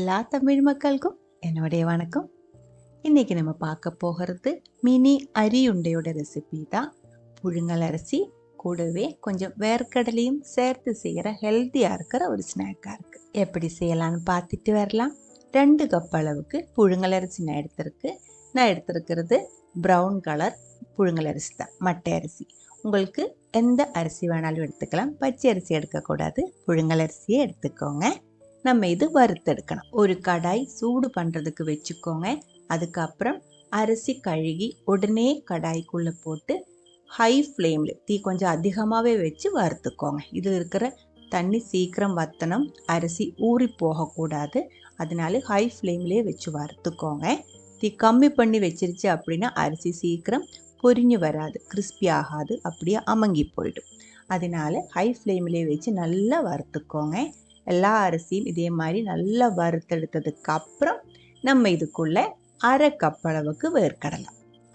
எல்லா தமிழ் மக்களுக்கும் என்னுடைய வணக்கம். இன்னைக்கு நம்ம பார்க்க போகிறது மினி அரியுண்டையோட ரெசிபி தான். புழுங்கல் அரிசி கூடவே கொஞ்சம் வேர்க்கடலையும் சேர்த்து செய்கிற ஹெல்த்தியாக இருக்கிற ஒரு ஸ்நாக்காக இருக்குது. எப்படி செய்யலான்னு பார்த்துட்டு வரலாம். 2 கப் அளவுக்கு புழுங்கல் அரிசி நான் எடுத்திருக்கிறது ப்ரௌன் கலர் புழுங்கல் அரிசி தான், மட்டை அரிசி. உங்களுக்கு எந்த அரிசி வேணாலும் எடுத்துக்கலாம், பச்சை அரிசி எடுக்கக்கூடாது, புழுங்கல் அரிசியே எடுத்துக்கோங்க. நம்ம இது வறுத்தெடுக்கணும். ஒரு கடாய் சூடு பண்ணுறதுக்கு வச்சுக்கோங்க. அதுக்கப்புறம் அரிசி கழுகி உடனே கடாய்க்குள்ளே போட்டு ஹை ஃப்ளேமில் தீ கொஞ்சம் அதிகமாகவே வச்சு வறுத்துக்கோங்க. இதில் இருக்கிற தண்ணி சீக்கிரம் வற்றணும், அரிசி ஊறி போகக்கூடாது. அதனால ஹை ஃப்ளேம்லேயே வச்சு வறுத்துக்கோங்க. தீ கம்மி பண்ணி வச்சிருச்சு அப்படின்னா அரிசி சீக்கிரம் பொரிஞ்சு வராது, கிறிஸ்பி ஆகாது, அப்படியே அமங்கி போயிடும். அதனால ஹை ஃப்ளேம்லேயே வச்சு நல்லா வறுத்துக்கோங்க. எல்லா அரிசியும் இதே மாதிரி நல்லா வறுத்தெடுத்ததுக்கு அப்புறம் நம்ம இதுக்குள்ளே 1/2 கப் அளவுக்கு வேர்க்கடலை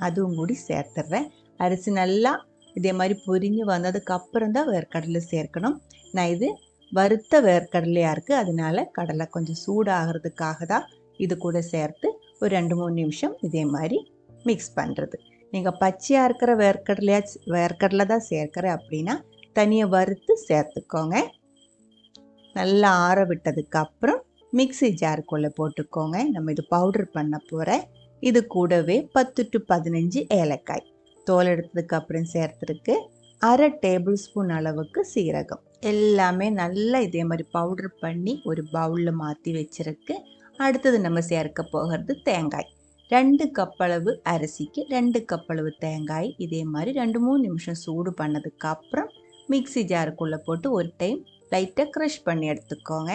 அதுவும் கூடி சேர்த்துடுறேன். அரிசி நல்லா இதே மாதிரி பொரிஞ்சு வந்ததுக்கு அப்புறம் தான் வேர்க்கடலை சேர்க்கணும். நான் இது வறுத்த வேர்க்கடலையாக இருக்குது, அதனால கடலை கொஞ்சம் சூடாகிறதுக்காக தான் இது கூட சேர்த்து ஒரு 2-3 நிமிஷம் இதே மாதிரி மிக்ஸ் பண்ணுறது. நீங்கள் பச்சையாக இருக்கிற வேர்க்கடலை தான் சேர்க்குறேன் அப்படின்னா தனியாக வறுத்து சேர்த்துக்கோங்க. நல்லா ஆற விட்டதுக்கு அப்புறம் மிக்ஸி ஜாருக்குள்ளே போட்டுக்கோங்க. நம்ம இது பவுடர் பண்ண போகிறேன். இது கூடவே 10 to 15 ஏலக்காய் தோல் எடுத்ததுக்கு அப்புறம் சேர்த்துருக்கு. 1/2 டேபிள் ஸ்பூன் அளவுக்கு சீரகம் எல்லாமே நல்லா இதே மாதிரி பவுடர் பண்ணி ஒரு பவுலில் மாற்றி வச்சிருக்கு. அடுத்தது நம்ம சேர்க்க போகிறது தேங்காய். 2 கப் அளவு அரிசிக்கு 2 கப் அளவு தேங்காய் இதே மாதிரி 2-3 நிமிஷம் சூடு பண்ணதுக்கு அப்புறம் மிக்ஸி ஜாருக்குள்ளே போட்டு ஒரு டைம் லைட்டாக க்ரஷ் பண்ணி எடுத்துக்கோங்க.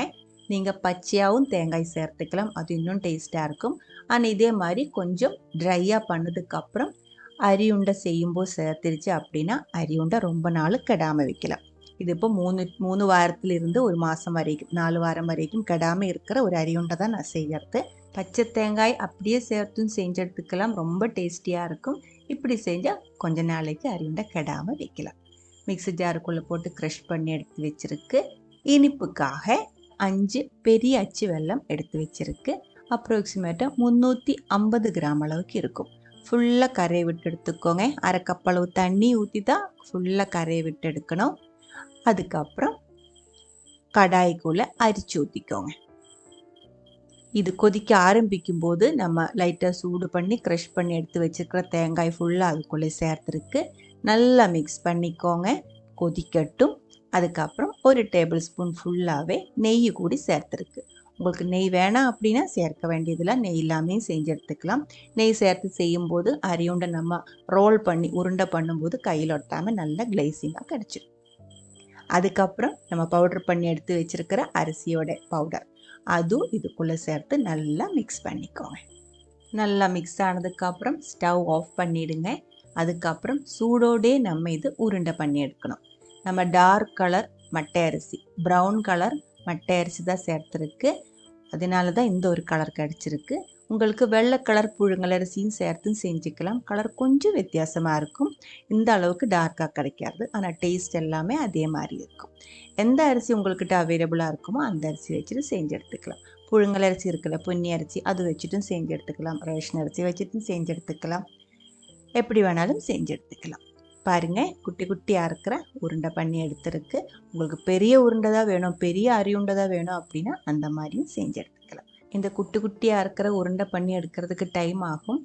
நீங்கள் பச்சையாகவும் தேங்காய் சேர்த்துக்கலாம், அது இன்னும் டேஸ்ட்டாக இருக்கும். ஆனால் இதே மாதிரி கொஞ்சம் ட்ரையாக பண்ணதுக்கப்புறம் அரியுண்டை செய்யும்போது சேர்த்துருச்சு அப்படின்னா அரியுண்டை ரொம்ப நாள் கெடாமல் வைக்கலாம். இது இப்போ 3 வாரத்திலிருந்து 1 மாதம் வரைக்கும் 4 வாரம் வரைக்கும் கெடாமல் இருக்கிற ஒரு அரியுண்டை தான் நான் செய்கிறது. பச்சை தேங்காய் அப்படியே சேர்த்தும் செஞ்சு எடுத்துக்கலாம், ரொம்ப டேஸ்டியாக இருக்கும். இப்படி செஞ்சால் கொஞ்ச நாளைக்கு அரியுண்டை கெடாமல் வைக்கலாம். மிக்ஸி ஜாருக்குள்ளே போட்டு க்ரஷ் பண்ணி எடுத்து வச்சுருக்கு. இனிப்புக்காக 5 பெரிய அச்சு வெல்லம் எடுத்து வச்சுருக்கு. அப்ராக்சிமேட்டாக 350 கிராம் அளவுக்கு இருக்கும். ஃபுல்லாக கரையை விட்டு எடுத்துக்கோங்க. 1/2 கப் அளவு தண்ணி ஊற்றி தான் ஃபுல்லாக கரையை விட்டு எடுக்கணும். அதுக்கப்புறம் கடாய்க்குள்ளே அரிச்சு ஊற்றிக்கோங்க. இது கொதிக்க ஆரம்பிக்கும் போது நம்ம லைட்டாக சூடு பண்ணி க்ரஷ் பண்ணி எடுத்து வச்சுருக்கிற தேங்காய் ஃபுல்லாக அதுக்குள்ளே சேர்த்துருக்கு. நல்லா மிக்ஸ் பண்ணிக்கோங்க, கொதிக்கட்டும். அதுக்கப்புறம் 1 டேபிள் ஸ்பூன் ஃபுல்லாகவே நெய் கூடி சேர்த்துருக்கு. உங்களுக்கு நெய் வேணாம் அப்படின்னா சேர்க்க வேண்டியதில்லை, நெய் இல்லாமே செஞ்சு எடுத்துக்கலாம். நெய் சேர்த்து செய்யும்போது அரியுண்டை நம்ம ரோல் பண்ணி உருண்டை பண்ணும்போது கையில் ஒட்டாமல் நல்லா கிளேசிங்காக கிடச்சிடும். அதுக்கப்புறம் நம்ம பவுடர் பண்ணி எடுத்து வச்சுருக்கிற அரிசியோட பவுடர் அதுவும் இதுக்குள்ளே சேர்த்து நல்லா மிக்ஸ் பண்ணிக்கோங்க. நல்லா மிக்ஸ் ஆனதுக்கப்புறம் ஸ்டவ் ஆஃப் பண்ணிவிடுங்க. அதுக்கப்புறம் சூடோடே நம்ம இது உருண்டை பண்ணி எடுக்கணும். நம்ம டார்க் கலர் மட்டை அரிசி, ப்ரௌன் கலர் மட்டை அரிசி தான் சேர்த்துருக்கு, அதனால தான் இந்த ஒரு கலர் கிடச்சிருக்கு. உங்களுக்கு வெள்ளை கலர் புழுங்கல் அரிசியும் சேர்த்தும் செஞ்சுக்கலாம். கலர் கொஞ்சம் வித்தியாசமாக இருக்கும், இந்த அளவுக்கு டார்க்காக கிடைக்காது, ஆனால் டேஸ்ட் எல்லாமே அதே மாதிரி இருக்கும். எந்த அரிசி உங்கள்கிட்ட அவைலபிளாக இருக்குமோ அந்த அரிசி வச்சுட்டு செஞ்சு எடுத்துக்கலாம். புழுங்கல் அரிசி இருக்குல்ல, பொன்னி அரிசி, அது வச்சுட்டும் செஞ்சு எடுத்துக்கலாம். ரேஷன் அரிசி வச்சுட்டும் செஞ்சு எடுத்துக்கலாம். எப்படி வேணாலும் செஞ்சு எடுத்துக்கலாம். பாருங்கள், குட்டி குட்டியாக இருக்கிற உருண்டை பண்ணி எடுத்துருக்கு. உங்களுக்கு பெரிய உருண்டை தான் வேணும், பெரிய அரியுண்டை தான் வேணும் அப்படின்னா அந்த மாதிரியும் செஞ்சு எடுத்துக்கலாம். இந்த குட்டி குட்டியாக இருக்கிற உருண்டை பண்ணி எடுக்கிறதுக்கு டைம் ஆகும்,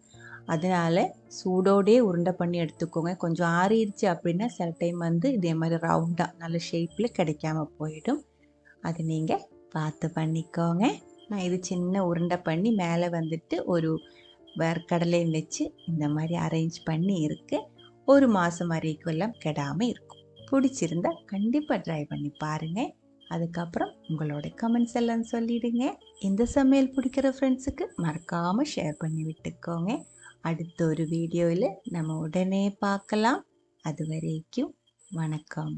அதனால் சூடோடே உருண்டை பண்ணி எடுத்துக்கோங்க. கொஞ்சம் ஆறிடுச்சு அப்படின்னா சில டைம் இதே மாதிரி ரவுண்டாக நல்ல ஷேப்பில் கிடைக்காம போயிடும். அது நீங்கள் பார்த்து பண்ணிக்கோங்க. நான் இது சின்ன உருண்டை பண்ணி மேலே ஒரு வேர்க்கடலையும் வச்சு இந்த மாதிரி அரேஞ்ச் பண்ணி இருக்கு. 1 மாதம் வரைக்கும் எல்லாம் கெடாமல் இருக்கும். பிடிச்சிருந்தா கண்டிப்பாக ட்ரை பண்ணி பாருங்கள். அதுக்கப்புறம் உங்களோட கமெண்ட்ஸ் எல்லாம் சொல்லிடுங்க. இந்த சமையல் பிடிக்கிற ஃப்ரெண்ட்ஸுக்கு மறக்காமல் ஷேர் பண்ணி விட்டுக்கோங்க. அடுத்த ஒரு வீடியோவில் நம்ம உடனே பார்க்கலாம். அது வரைக்கும் வணக்கம்.